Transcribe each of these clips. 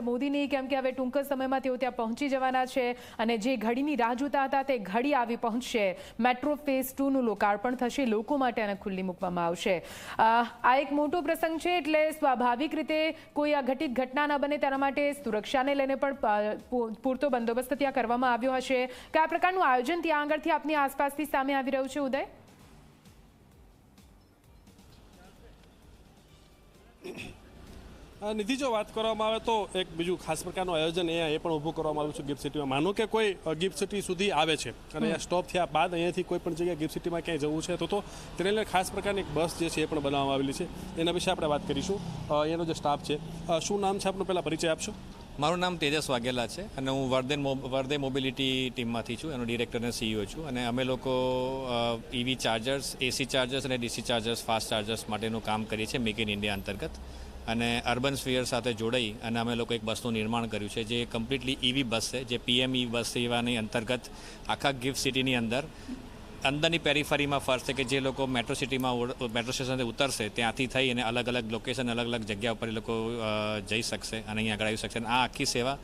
નરેન્દ્ર મોદીની, કેમ કે હવે ટૂંક જ સમયમાં તેઓ ત્યાં પહોંચી જવાના છે અને જે ઘડીની રાહ જોતા હતા તે ઘડી આવી પહોંચશે. મેટ્રો ફેઝ 2નું લોકાર્પણ થશે, લોકો માટે આને ખુલ્લી મૂકવામાં આવશે. આ એક મોટો પ્રસંગ છે, એટલે સ્વાભાવિક રીતે કોઈ આ ઘટિત ઘટના ન બને તેના માટે સુરક્ષાને લઈને પણ પૂરતો બંદોબસ્ત ત્યાં કરવામાં આવ્યો હશે. કયા પ્રકારનું આયોજન ત્યાં આગળથી આપની આસપાસથી સામે આવી રહ્યું છે, ઉદય? નિધિ, જો વાત કરવામાં આવે તો એક બીજું ખાસ પ્રકારનું આયોજન અહીંયા એ પણ ઊભું કરવામાં આવ્યું છે ગિફ્ટ સિટીમાં. માનો કે કોઈ ગિફ્ટ સિટી સુધી આવે છે અને અહીંયા સ્ટોપ થયા બાદ અહીંયાથી કોઈ પણ જગ્યાએ ગિફ્ટ સિટીમાં ક્યાંય જવું છે તો તેને લઈને ખાસ પ્રકારની એક બસ જે છે એ પણ બનાવવામાં આવેલી છે. એના વિશે આપણે વાત કરીશું. અહીંયાનો જે સ્ટાફ છે, શું નામ છે આપનું, પહેલાં પરિચય આપશો? મારું નામ તેજસ વાઘેલા છે અને હું વર્ધે મોબિલિટી ટીમમાંથી છું, એનો ડિરેક્ટર અને CEO છું. અને અમે લોકો EV ચાર્જર્સ, AC ચાર્જર્સ અને DC ચાર્જર્સ, ફાસ્ટ ચાર્જર્સ માટેનું કામ કરીએ છીએ મેક ઇન ઇન્ડિયા અંતર્ગત. અને અર્બન સ્ફિયર સાથે જોડાઈ અને અમે લોકો એક બસનું નિર્માણ કર્યું છે જે કમ્પ્લીટલી EV બસ છે, જે PME બસ સેવાની અંતર્ગત આખા ગિફ્ટ સિટીની અંદરની પેરીફરીમાં ફરશે, કે જે લોકો મેટ્રો સ્ટેશનથી ઉતરશે ત્યાંથી થઈ અને અલગ અલગ લોકેશન, અલગ અલગ જગ્યા ઉપર એ લોકો જઈ શકશે અને અહીંયા આગળ આવી શકશે. અને આ આખી સેવા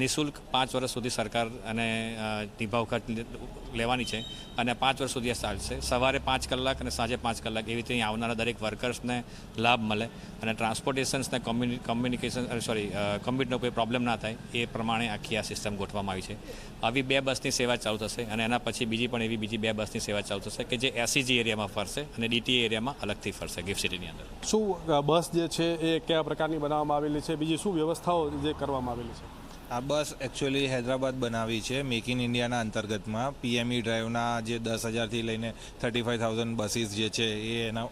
નિઃશુલ્ક 5 વર્ષ સુધી સરકાર અને નિભાવ ખર્ચ લેવાની છે અને 5 વર્ષ સુધી આ ચાલશે. સવારે 5 કલાક અને સાંજે 5 કલાક એવી રીતે અહીં આવનારા દરેક વર્કર્સને લાભ મળે અને ટ્રાન્સપોર્ટેશન્સને કોમ્યુટનો કોઈ પ્રોબ્લેમ ના થાય એ પ્રમાણે આખી આ સિસ્ટમ ગોઠવવામાં આવી છે. આવી 2 બસની સેવા ચાલુ થશે અને એના પછી બીજી 2 બસની સેવા ચાલુ થશે કે જે SEG એરિયામાં ફરશે અને DTA એરિયામાં અલગથી ફરશે ગિફ્ટ સિટીની અંદર. શું બસ જે છે એ કયા પ્રકારની બનાવવામાં આવેલી છે, બીજી શું વ્યવસ્થાઓ જે કરવામાં આવેલી છે? આ બસ એકચ્યુઅલી હૈદરાબાદ બનાવી છે મેક ઇન ઇન્ડિયાના અંતર્ગતમાં. PME ડ્રાઈવના જે 10,000થી લઈને 35,000 બસીસ જે છે એ એના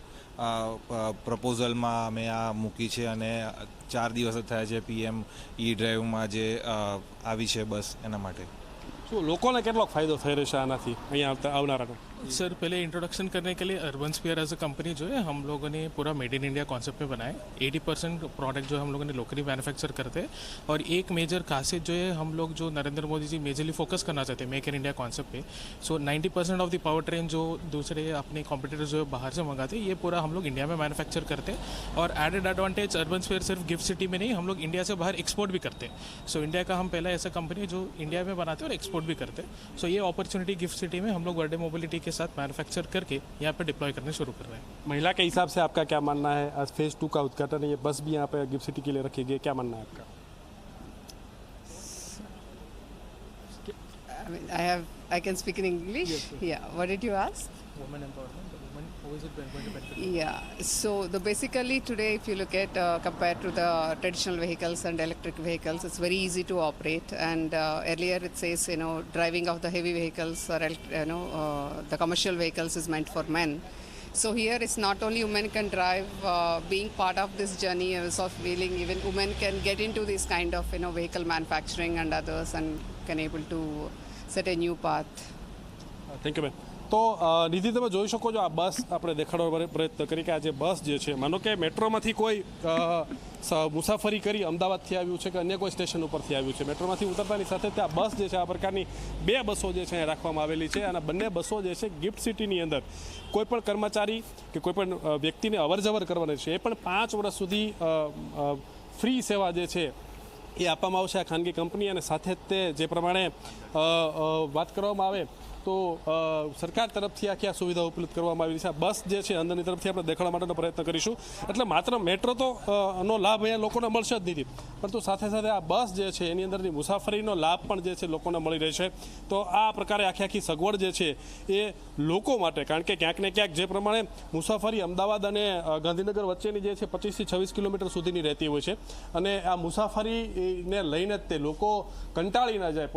પ્રપોઝલમાં અમે આ મૂકી છે અને 4 દિવસ જ થયા છે PME ડ્રાઈવમાં જે આવી છે બસ, એના માટે. શું લોકોને કેટલો ફાયદો થઈ રહેશે આનાથી અહીંયા આવનારાનો? सर, पहले इंट्रोडक्शन करने के लिए Urban Sphere as a company जो है हम लोगों ने पूरा मेड इन इंडिया कॉन्सेप्ट में बनाया. 80% प्रोडक्ट जो है हम लोगों ने लोकली मैन्युफैक्चर करते हैं. और एक मेजर खासियत जो है, हम लोग जो नरेंद्र मोदी जी मेजरली फोकस करना चाहते हैं मेक इन इंडिया कॉन्सेप्ट पे. सो 90% ऑफ द पावर ट्रेन जो दूसरे अपने कॉम्पिटिटर्स जो है बाहर से मंगाते हैं, ये पूरा हम लोग इंडिया में मैन्युफैक्चर करते हैं. और एडेड एडवांटेज, अर्बन स्फीयर सिर्फ गिफ्ट सिटी में नहीं, हम लोग इंडिया से बाहर एक्सपोर्ट भी करते हैं. सो इंडिया का हम पहला ऐसा कंपनी जो इंडिया में बनाते हैं और एक्सपोर्ट भी करते हैं. सो ये अपॉर्चुनिटी गिफ्ट सिटी में हम लोग वर्डे मोबिलिटी के साथ मैन्युफैक्चर करके यहाँ पे डिप्लॉय करने शुरू कर रहे हैं. महिला के हिसाब से आपका क्या मानना है? आज फेज 2 का उद्घाटन है, ये बस भी यहाँ पे गिफ्ट सिटी के लिए रखी गई, क्या मानना है आपका? I can speak in English. Yes, yes. Yeah. What did you ask? Women empowerment. How is it going to benefit? Yeah. So basically today, if you look at compared to the traditional vehicles and electric vehicles, it's very easy to operate. And earlier it says, driving of the heavy vehicles or the commercial vehicles is meant for men. So here it's not only women can drive. Being part of this journey, I was of feeling even women can get into this kind of vehicle manufacturing and others and can able to set a new path. Thank you બેન. તો નિધિ, તમે જોઈ શકો છો આ બસ આપણે દેખાડવાનો પ્રયત્ન કરી કે આ જે બસ જે છે, માનો કે મેટ્રોમાંથી કોઈ મુસાફરી કરી અમદાવાદથી આવ્યું છે કે અન્ય કોઈ સ્ટેશન ઉપરથી આવ્યું છે, મેટ્રોમાંથી ઉતરતાની સાથે ત્યાં બસ જે છે આ પ્રકારની 2 બસો જે છે અહીંયા રાખવામાં આવેલી છે. અને બંને બસો જે છે ગિફ્ટ સિટીની અંદર કોઈ પણ કર્મચારી કે કોઈ પણ વ્યક્તિને અવરજવર કરવાની છે એ પણ 5 વર્ષ સુધી ફ્રી સેવા જે છે એ આપવામાં આવશે આ ખાનગી કંપની. અને સાથે તે જે પ્રમાણે વાત કરવામાં આવે તો સરકાર તરફથી આખી આ સુવિધા ઉપલબ્ધ કરવામાં આવેલી છે. આ બસ જે છે અંદરની તરફથી આપણે દેખાડવા માટેનો પ્રયત્ન કરીશું. એટલે માત્ર મેટ્રો તો નો લાભ અહીંયા લોકોને મળશે જ નહીં, પરંતુ સાથે સાથે આ બસ જે છે એની અંદરની મુસાફરીનો લાભ પણ જે છે લોકોને મળી રહેશે. તો આ પ્રકારે આખી સગવડ જે છે એ લોકો માટે, કારણ કે ક્યાંક ને ક્યાંક જે પ્રમાણે મુસાફરી અમદાવાદ અને ગાંધીનગર વચ્ચેની જે છે 25 થી 26 કિલોમીટર સુધીની રહેતી હોય છે અને આ મુસાફરીને લઈને જ તે લોકો કંટાળી ના જાય,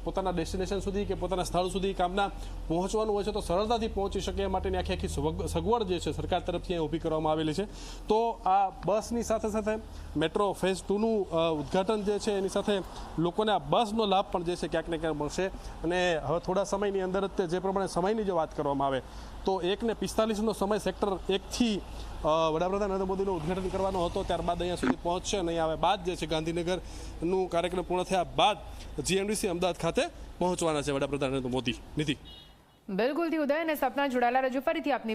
પોતાના ડેસ્ટિનેશન સુધી કે પોતાના સ્થળ સુધી કામના પહોંચવાનું હોય છે તો સરળતાથી પહોંચી શકે એ માટેની આખી સગવડ જે છે સરકાર તરફથી ઊભી કરવામાં આવેલી છે. તો આ બસની સાથે સાથે મેટ્રો ફેઝ 2નું ઉદ્ઘાટન જે છે એની સાથે લોકોને આ બસનો લાભ પણ જે છે ક્યાંક ને ક્યાંક મળશે. અને હવે થોડા સમયની અંદર જ જે પ્રમાણે સમયની જો વાત કરવામાં આવે તો 1:45નો સમય સેક્ટર 1થી વડાપ્રધાન નરેન્દ્ર મોદીનું ઉદ્ઘાટન કરવાનો હતો, ત્યારબાદ અહીંયા સુધી પહોંચશે અને અહીંયા બાદ જે છે ગાંધીનગરનું કાર્યક્રમ પૂર્ણ થયા બાદ GMDC અમદાવાદ ખાતે પહોંચવાના છે વડાપ્રધાન નરેન્દ્ર મોદી. નિધિ. બિલકુલ થી ઉદય અને સપના જોડાયેલા રજૂ ફરીથી આપની